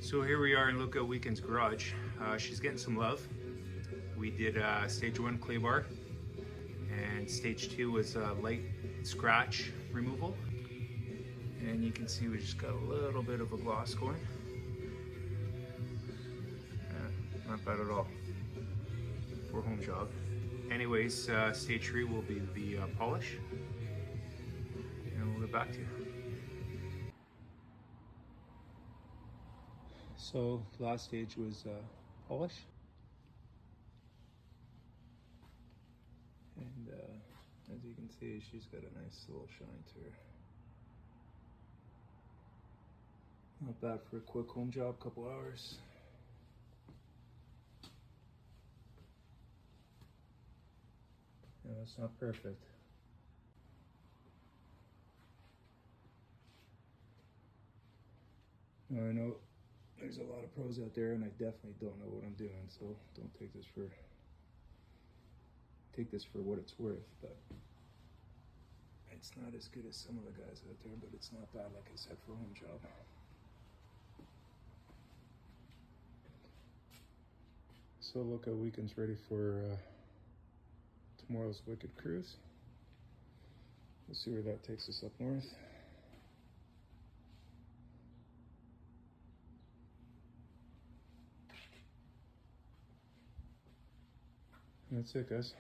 So here we are in Luca Weekend's garage. She's getting some love. We did stage 1 clay bar, and stage 2 was light scratch removal. And you can see we just got a little bit of a gloss going. Not bad at all for a home job. Anyways, stage 3 will be the polish, and we'll get back to you. So last stage was polish, and as you can see, she's got a nice little shine to her. Not bad for a quick home job, couple hours. No, it's not perfect. Now, I know there's a lot of pros out there, and I definitely don't know what I'm doing, so don't take this for what it's worth. But it's not as good as some of the guys out there, but it's not bad, like I said, for a home job. So look, our weekend's ready for tomorrow's Wicked Cruise. We'll see where that takes us up north. And that's it, guys.